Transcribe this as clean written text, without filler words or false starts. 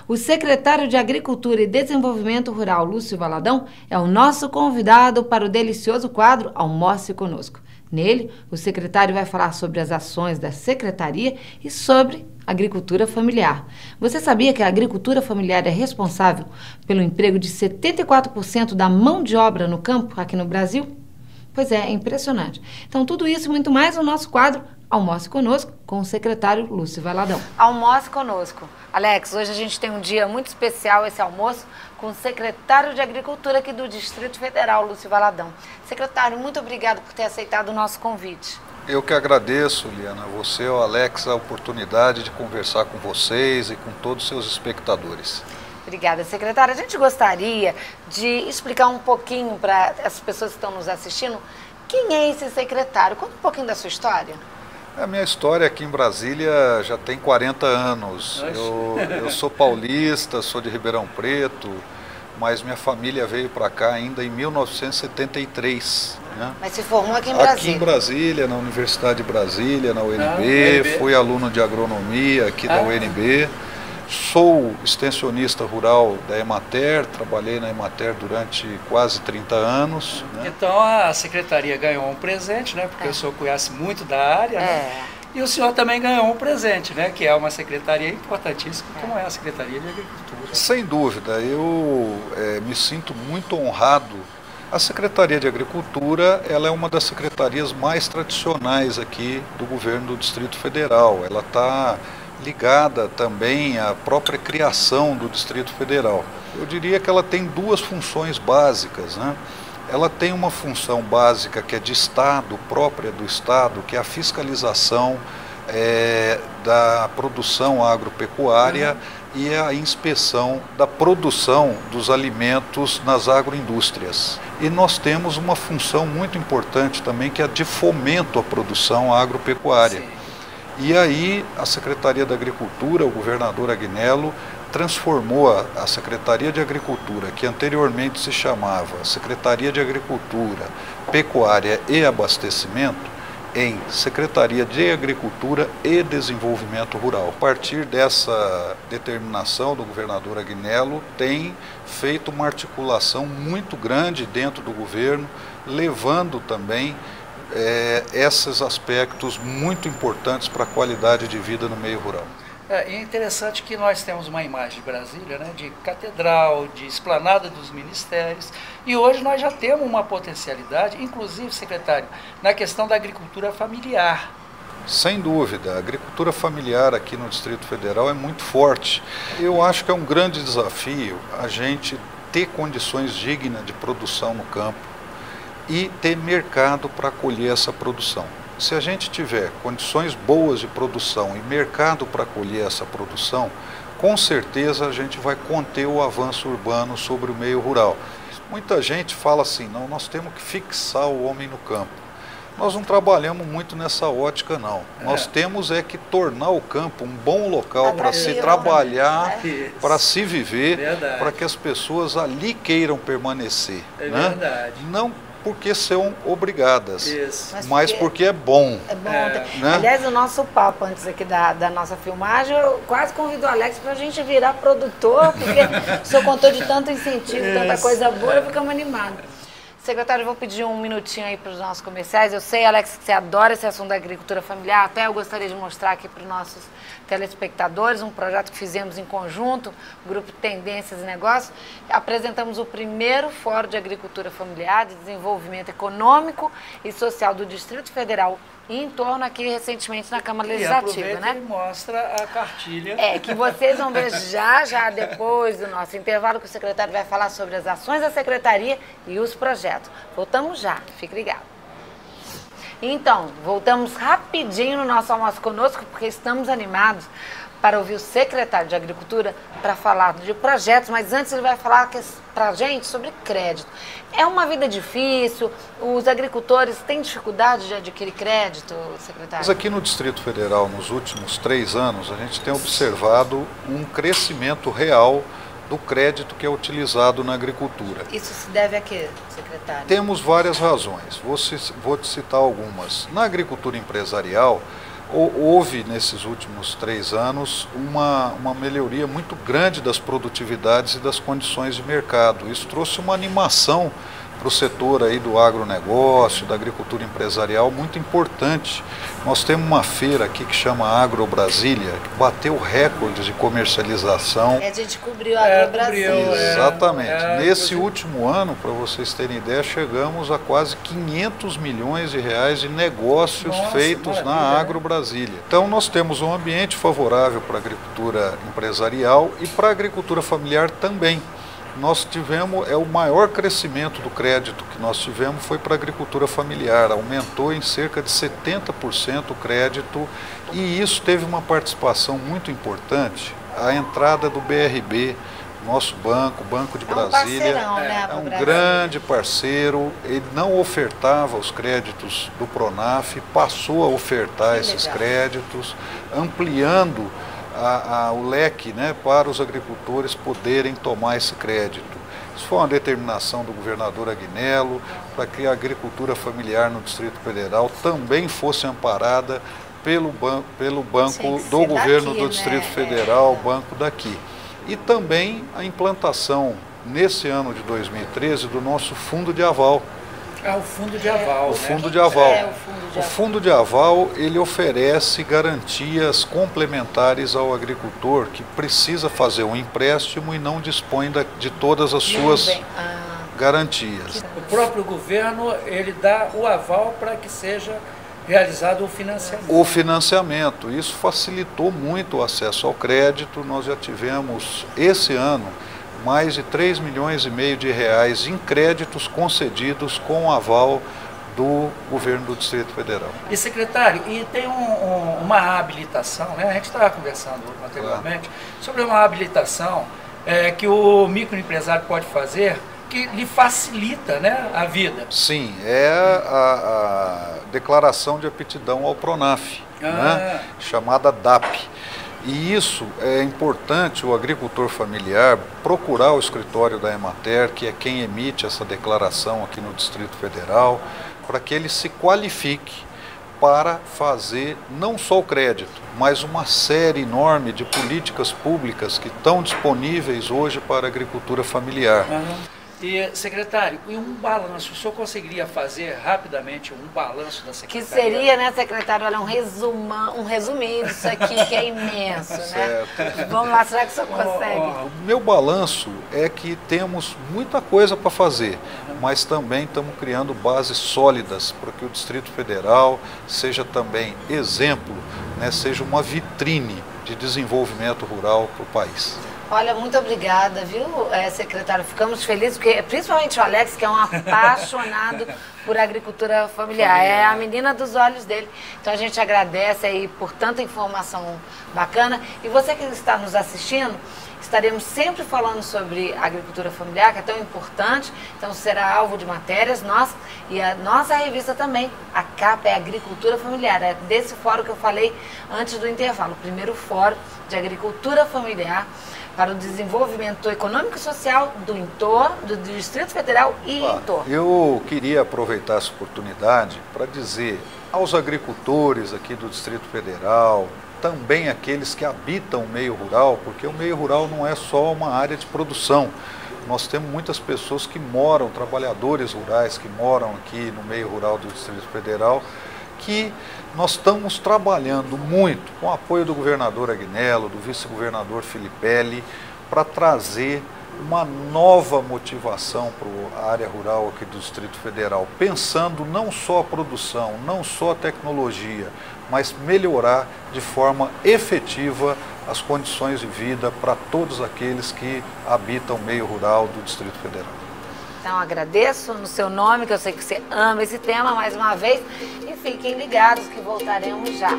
O secretário de Agricultura e Desenvolvimento Rural, Lúcio Valadão, é o nosso convidado para o delicioso quadro Almoce Conosco. Nele, o secretário vai falar sobre as ações da secretaria e sobre agricultura familiar. Você sabia que a agricultura familiar é responsável pelo emprego de 74% da mão de obra no campo aqui no Brasil? Pois é impressionante. Então, tudo isso e muito mais no nosso quadro Almoce Conosco, com o secretário Lúcio Valadão. Almoce Conosco. Alex, hoje a gente tem um dia muito especial, esse almoço, com o secretário de Agricultura aqui do Distrito Federal, Lúcio Valadão. Secretário, muito obrigado por ter aceitado o nosso convite. Eu que agradeço, Liana, você e o Alex, a oportunidade de conversar com vocês e com todos os seus espectadores. Obrigada, secretária. A gente gostaria de explicar um pouquinho para as pessoas que estão nos assistindo quem é esse secretário. Conta um pouquinho da sua história. A minha história aqui em Brasília já tem 40 anos. Eu sou paulista, sou de Ribeirão Preto, mas minha família veio para cá ainda em 1973. Né? Mas se formou aqui em Brasília? Aqui em Brasília, na Universidade de Brasília, na UNB. Fui aluno de agronomia aqui da UNB. Sou extensionista rural da Emater, trabalhei na Emater durante quase 30 anos. Né? Então a secretaria ganhou um presente, né? Porque o senhor conhece muito da área, né? E o senhor também ganhou um presente, né? Que é uma secretaria importantíssima, como é a Secretaria de Agricultura. Sem dúvida, eu me sinto muito honrado. A Secretaria de Agricultura, ela é uma das secretarias mais tradicionais aqui do governo do Distrito Federal. Ela está ligada também à própria criação do Distrito Federal. Eu diria que ela tem duas funções básicas, né? Ela tem uma função básica que é de Estado, própria do Estado, que é a fiscalização da produção agropecuária e a inspeção da produção dos alimentos nas agroindústrias. E nós temos uma função muito importante também, que é a de fomento à produção agropecuária. Sim. E aí a Secretaria da Agricultura, o governador Agnello, transformou a Secretaria de Agricultura, que anteriormente se chamava Secretaria de Agricultura, Pecuária e Abastecimento, em Secretaria de Agricultura e Desenvolvimento Rural. A partir dessa determinação do governador Agnello, tem feito uma articulação muito grande dentro do governo, levando também esses aspectos muito importantes para a qualidade de vida no meio rural. É interessante que nós temos uma imagem de Brasília, né, de catedral, de esplanada dos ministérios, e hoje nós já temos uma potencialidade, inclusive, secretário, na questão da agricultura familiar. Sem dúvida, a agricultura familiar aqui no Distrito Federal é muito forte. Eu acho que é um grande desafio a gente ter condições dignas de produção no campo e ter mercado para colher essa produção. Se a gente tiver condições boas de produção e mercado para colher essa produção, com certeza a gente vai conter o avanço urbano sobre o meio rural. Muita gente fala assim, não, nós temos que fixar o homem no campo. Nós não trabalhamos muito nessa ótica, não. Nós temos que tornar o campo um bom local para se trabalhar, para se viver, para que as pessoas ali queiram permanecer. Verdade. Não porque são obrigadas, mas porque é bom. É bom. Né? Aliás, o nosso papo antes aqui da nossa filmagem, eu quase convido o Alex para a gente virar produtor, porque o senhor contou de tanto incentivo, tanta coisa boa, ficamos animados. Secretário, eu vou pedir um minutinho aí para os nossos comerciais. Eu sei, Alex, que você adora esse assunto da agricultura familiar. Até eu gostaria de mostrar aqui para os nossos telespectadores um projeto que fizemos em conjunto, o Grupo Tendências e Negócios. Apresentamos o primeiro Fórum de Agricultura Familiar, de Desenvolvimento Econômico e Social do Distrito Federal, e em torno aqui recentemente na Câmara Legislativa, né? E mostra a cartilha. Que vocês vão ver já depois do nosso intervalo, que o secretário vai falar sobre as ações da secretaria e os projetos. Voltamos já, fique ligado. Então, voltamos rapidinho no nosso Almoço Conosco, porque estamos animados para ouvir o secretário de Agricultura para falar de projetos, mas antes ele vai falar para a gente sobre crédito. É uma vida difícil, os agricultores têm dificuldade de adquirir crédito, secretário? Mas aqui no Distrito Federal, nos últimos 3 anos, a gente tem observado um crescimento real do crédito que é utilizado na agricultura. Isso se deve a quê, secretário? Temos várias razões, vou te citar algumas. Na agricultura empresarial, houve nesses últimos 3 anos uma melhoria muito grande das produtividades e das condições de mercado. Isso trouxe uma animação para o setor aí do agronegócio, da agricultura empresarial muito importante. Nós temos uma feira aqui que chama Agro Brasília, que bateu recordes de comercialização. A gente cobriu a Agro Brasília. Exatamente. Nesse último ano, para vocês terem ideia, chegamos a quase 500 milhões de reais de negócios feitos na Agro Brasília. Então nós temos um ambiente favorável para a agricultura empresarial e para a agricultura familiar também. Nós tivemos, o maior crescimento do crédito que nós tivemos foi para a agricultura familiar, aumentou em cerca de 70% o crédito, e isso teve uma participação muito importante, a entrada do BRB, nosso banco, o Banco de Brasília, é um grande parceiro. Ele não ofertava os créditos do Pronaf, passou a ofertar esses créditos, ampliando o leque, né, para os agricultores poderem tomar esse crédito. Isso foi uma determinação do governador Agnello para que a agricultura familiar no Distrito Federal também fosse amparada pelo banco do governo do Distrito Federal, o banco daqui. E também a implantação, nesse ano de 2013, do nosso fundo de aval. O fundo de aval. O fundo de aval. O fundo de aval, ele oferece garantias complementares ao agricultor que precisa fazer um empréstimo e não dispõe de todas as suas garantias. O próprio governo, ele dá o aval para que seja realizado o financiamento. O financiamento, isso facilitou muito o acesso ao crédito. Nós já tivemos, esse ano, mais de 3,5 milhões de reais em créditos concedidos com aval do governo do Distrito Federal. E secretário, e tem uma habilitação, né? A gente estava conversando anteriormente sobre uma habilitação que o microempresário pode fazer, que lhe facilita, né, a vida. Sim, é a declaração de aptidão ao Pronaf, né, chamada DAP. E isso é importante o agricultor familiar procurar o escritório da Emater, que é quem emite essa declaração aqui no Distrito Federal, para que ele se qualifique para fazer não só o crédito, mas uma série enorme de políticas públicas que estão disponíveis hoje para a agricultura familiar. E, secretário, e um balanço, o senhor conseguiria fazer rapidamente um balanço da secretaria? Que seria, né, secretário, olha, um resuminho disso aqui, que é imenso, né? Vamos lá, será que o senhor consegue? O meu balanço é que temos muita coisa para fazer, mas também estamos criando bases sólidas para que o Distrito Federal seja também exemplo, né, seja uma vitrine de desenvolvimento rural para o país. Olha, muito obrigada, viu, secretário? Ficamos felizes, porque principalmente o Alex, que é um apaixonado por agricultura familiar. É a menina dos olhos dele. Então a gente agradece aí por tanta informação bacana. E você que está nos assistindo, estaremos sempre falando sobre agricultura familiar, que é tão importante. Então será alvo de matérias nossas. E a nossa revista também, a capa é Agricultura Familiar. É desse fórum que eu falei antes do intervalo. O primeiro fórum de agricultura familiar para o desenvolvimento econômico e social do entorno, do Distrito Federal e entorno. Eu queria aproveitar essa oportunidade para dizer aos agricultores aqui do Distrito Federal, também aqueles que habitam o meio rural, porque o meio rural não é só uma área de produção. Nós temos muitas pessoas que moram, trabalhadores rurais que moram aqui no meio rural do Distrito Federal, que nós estamos trabalhando muito com o apoio do governador Agnello, do vice-governador Filipelli, para trazer uma nova motivação para a área rural aqui do Distrito Federal, pensando não só a produção, não só a tecnologia, mas melhorar de forma efetiva as condições de vida para todos aqueles que habitam o meio rural do Distrito Federal. Então agradeço no seu nome, que eu sei que você ama esse tema mais uma vez, e fiquem ligados que voltaremos já.